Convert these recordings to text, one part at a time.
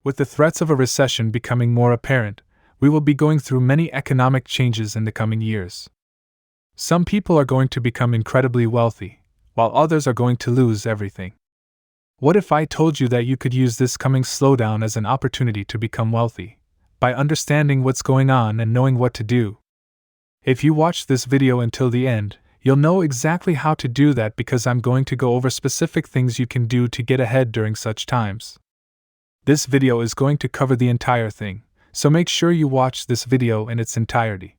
With the threats of a recession becoming more apparent, we will be going through many economic changes in the coming years. Some people are going to become incredibly wealthy, while others are going to lose everything. What if I told you that you could use this coming slowdown as an opportunity to become wealthy, by understanding what's going on and knowing what to do? If you watch this video until the end, you'll know exactly how to do that because I'm going to go over specific things you can do to get ahead during such times. This video is going to cover the entire thing, so make sure you watch this video in its entirety.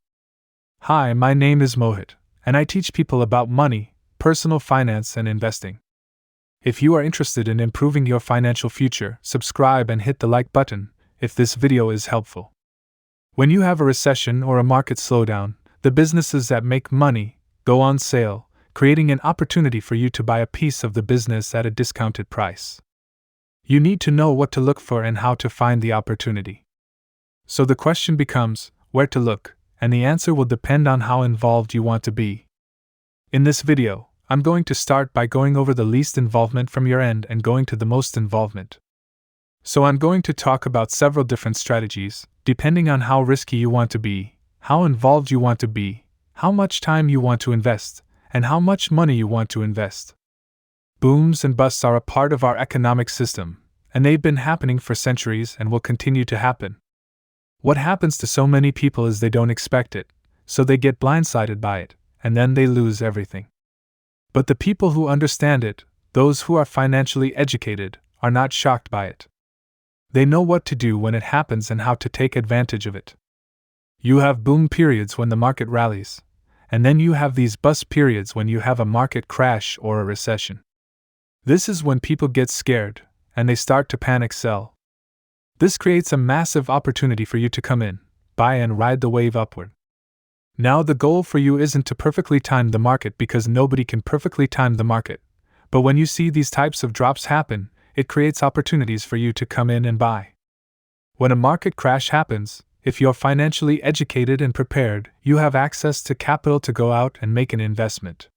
Hi, my name is Mohit, and I teach people about money, personal finance, and investing. If you are interested in improving your financial future, subscribe and hit the like button if this video is helpful. When you have a recession or a market slowdown, the businesses that make money go on sale, creating an opportunity for you to buy a piece of the business at a discounted price. You need to know what to look for and how to find the opportunity. So the question becomes, where to look, and the answer will depend on how involved you want to be. In this video, I'm going to start by going over the least involvement from your end and going to the most involvement. So I'm going to talk about several different strategies, depending on how risky you want to be, how involved you want to be, how much time you want to invest, and how much money you want to invest. Booms and busts are a part of our economic system, and they've been happening for centuries and will continue to happen. What happens to so many people is they don't expect it, so they get blindsided by it, and then they lose everything. But the people who understand it, those who are financially educated, are not shocked by it. They know what to do when it happens and how to take advantage of it. You have boom periods when the market rallies, and then you have these bust periods when you have a market crash or a recession. This is when people get scared, and they start to panic sell. This creates a massive opportunity for you to come in, buy and ride the wave upward. Now the goal for you isn't to perfectly time the market because nobody can perfectly time the market, but when you see these types of drops happen, it creates opportunities for you to come in and buy. When a market crash happens, if you're financially educated and prepared, you have access to capital to go out and make an investment.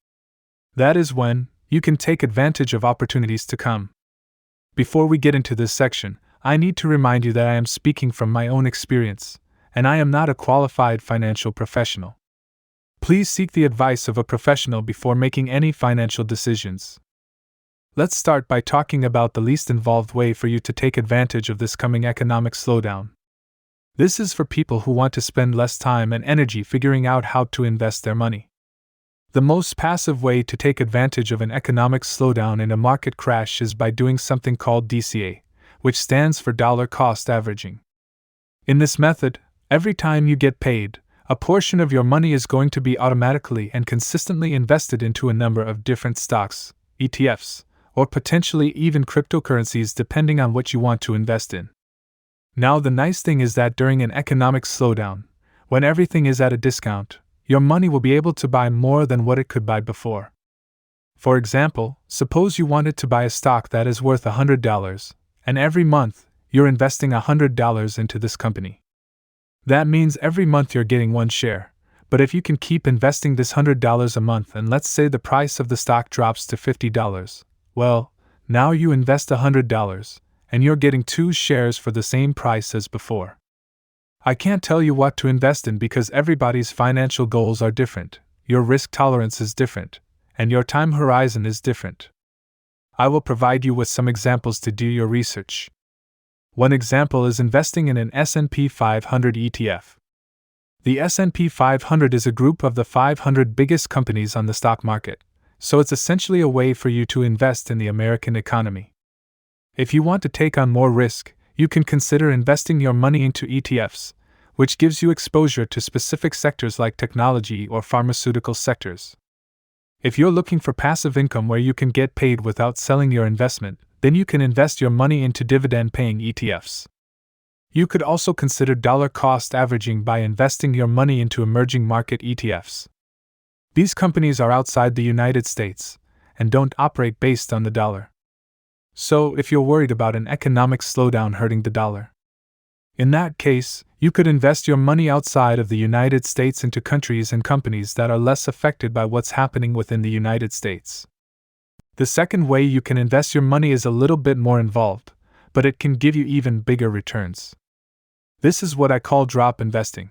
That is when you can take advantage of opportunities to come. Before we get into this section, I need to remind you that I am speaking from my own experience, and I am not a qualified financial professional. Please seek the advice of a professional before making any financial decisions. Let's start by talking about the least involved way for you to take advantage of this coming economic slowdown. This is for people who want to spend less time and energy figuring out how to invest their money. The most passive way to take advantage of an economic slowdown in a market crash is by doing something called DCA, which stands for dollar cost averaging. In this method, every time you get paid, a portion of your money is going to be automatically and consistently invested into a number of different stocks, ETFs, or potentially even cryptocurrencies depending on what you want to invest in. Now the nice thing is that during an economic slowdown, when everything is at a discount, your money will be able to buy more than what it could buy before. For example, suppose you wanted to buy a stock that is worth $100, and every month, you're investing $100 into this company. That means every month you're getting one share, but if you can keep investing this $100 a month and let's say the price of the stock drops to $50, well, now you invest $100, and you're getting 2 shares for the same price as before. I can't tell you what to invest in because everybody's financial goals are different, your risk tolerance is different, and your time horizon is different. I will provide you with some examples to do your research. One example is investing in an S&P 500 ETF. The S&P 500 is a group of the 500 biggest companies on the stock market, so it's essentially a way for you to invest in the American economy. If you want to take on more risk, you can consider investing your money into ETFs, which gives you exposure to specific sectors like technology or pharmaceutical sectors. If you're looking for passive income where you can get paid without selling your investment, then you can invest your money into dividend-paying ETFs. You could also consider dollar cost averaging by investing your money into emerging market ETFs. These companies are outside the United States and don't operate based on the dollar. So, if you're worried about an economic slowdown hurting the dollar, in that case, you could invest your money outside of the United States into countries and companies that are less affected by what's happening within the United States. The second way you can invest your money is a little bit more involved, but it can give you even bigger returns. This is what I call drop investing.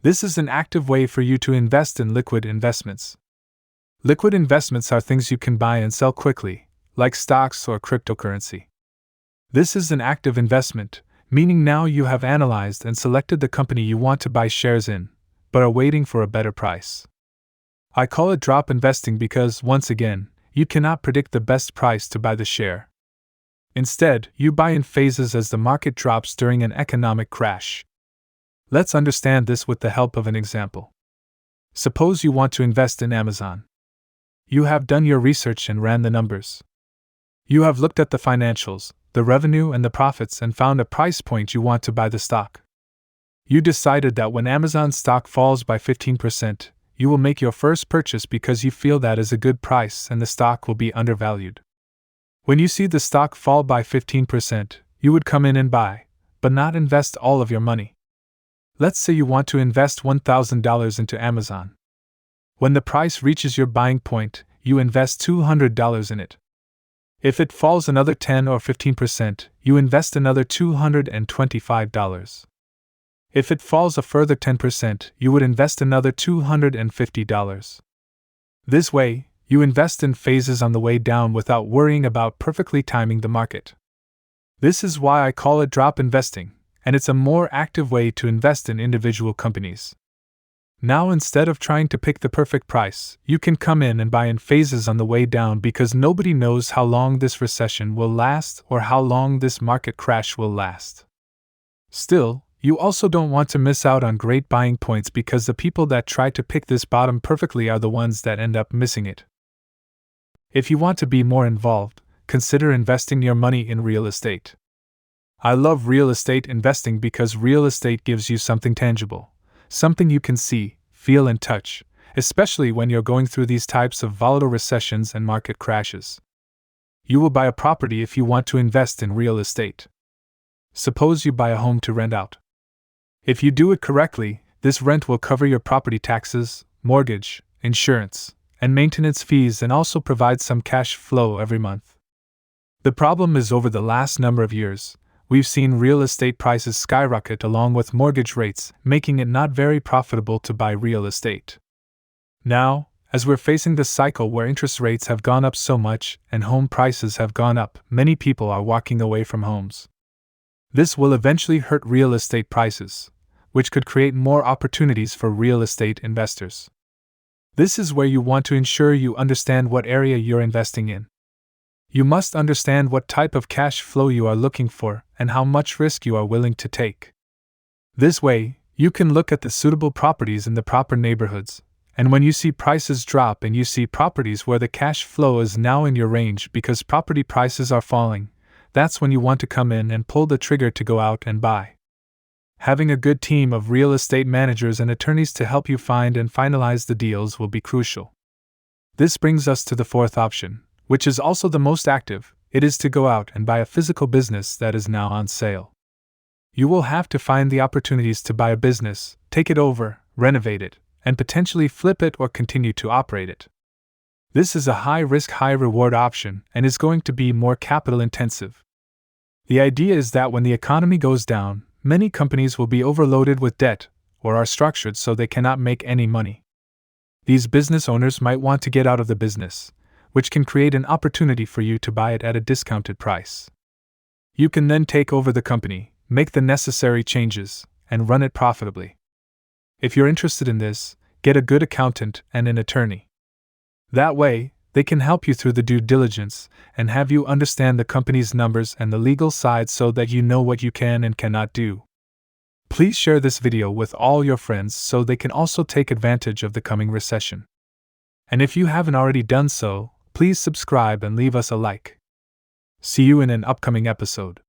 This is an active way for you to invest in liquid investments. Liquid investments are things you can buy and sell quickly, like stocks or cryptocurrency. This is an active investment, meaning now you have analyzed and selected the company you want to buy shares in, but are waiting for a better price. I call it drop investing because, once again, you cannot predict the best price to buy the share. Instead, you buy in phases as the market drops during an economic crash. Let's understand this with the help of an example. Suppose you want to invest in Amazon. You have done your research and ran the numbers. You have looked at the financials, the revenue and the profits, and found a price point you want to buy the stock. You decided that when Amazon stock falls by 15%, you will make your first purchase because you feel that is a good price and the stock will be undervalued. When you see the stock fall by 15%, you would come in and buy, but not invest all of your money. Let's say you want to invest $1,000 into Amazon. When the price reaches your buying point, you invest $200 in it. If it falls another 10 or 15%, you invest another $225. If it falls a further 10%, you would invest another $250. This way, you invest in phases on the way down without worrying about perfectly timing the market. This is why I call it drop investing, and it's a more active way to invest in individual companies. Now, instead of trying to pick the perfect price, you can come in and buy in phases on the way down because nobody knows how long this recession will last or how long this market crash will last. Still, you also don't want to miss out on great buying points because the people that try to pick this bottom perfectly are the ones that end up missing it. If you want to be more involved, consider investing your money in real estate. I love real estate investing because real estate gives you something tangible, something you can see, feel, and touch, especially when you're going through these types of volatile recessions and market crashes. You will buy a property if you want to invest in real estate. Suppose you buy a home to rent out. If you do it correctly, this rent will cover your property taxes, mortgage, insurance, and maintenance fees and also provide some cash flow every month. The problem is over the last number of years, we've seen real estate prices skyrocket along with mortgage rates, making it not very profitable to buy real estate. Now, as we're facing the cycle where interest rates have gone up so much and home prices have gone up, many people are walking away from homes. This will eventually hurt real estate prices, which could create more opportunities for real estate investors. This is where you want to ensure you understand what area you're investing in. You must understand what type of cash flow you are looking for and how much risk you are willing to take. This way, you can look at the suitable properties in the proper neighborhoods, and when you see prices drop and you see properties where the cash flow is now in your range because property prices are falling, that's when you want to come in and pull the trigger to go out and buy. Having a good team of real estate managers and attorneys to help you find and finalize the deals will be crucial. This brings us to the fourth option, which is also the most active. It is to go out and buy a physical business that is now on sale. You will have to find the opportunities to buy a business, take it over, renovate it, and potentially flip it or continue to operate it. This is a high-risk, high-reward option and is going to be more capital-intensive. The idea is that when the economy goes down, many companies will be overloaded with debt or are structured so they cannot make any money. These business owners might want to get out of the business, which can create an opportunity for you to buy it at a discounted price. You can then take over the company, make the necessary changes, and run it profitably. If you're interested in this, get a good accountant and an attorney. That way, they can help you through the due diligence and have you understand the company's numbers and the legal side so that you know what you can and cannot do. Please share this video with all your friends so they can also take advantage of the coming recession. And if you haven't already done so, please subscribe and leave us a like. See you in an upcoming episode.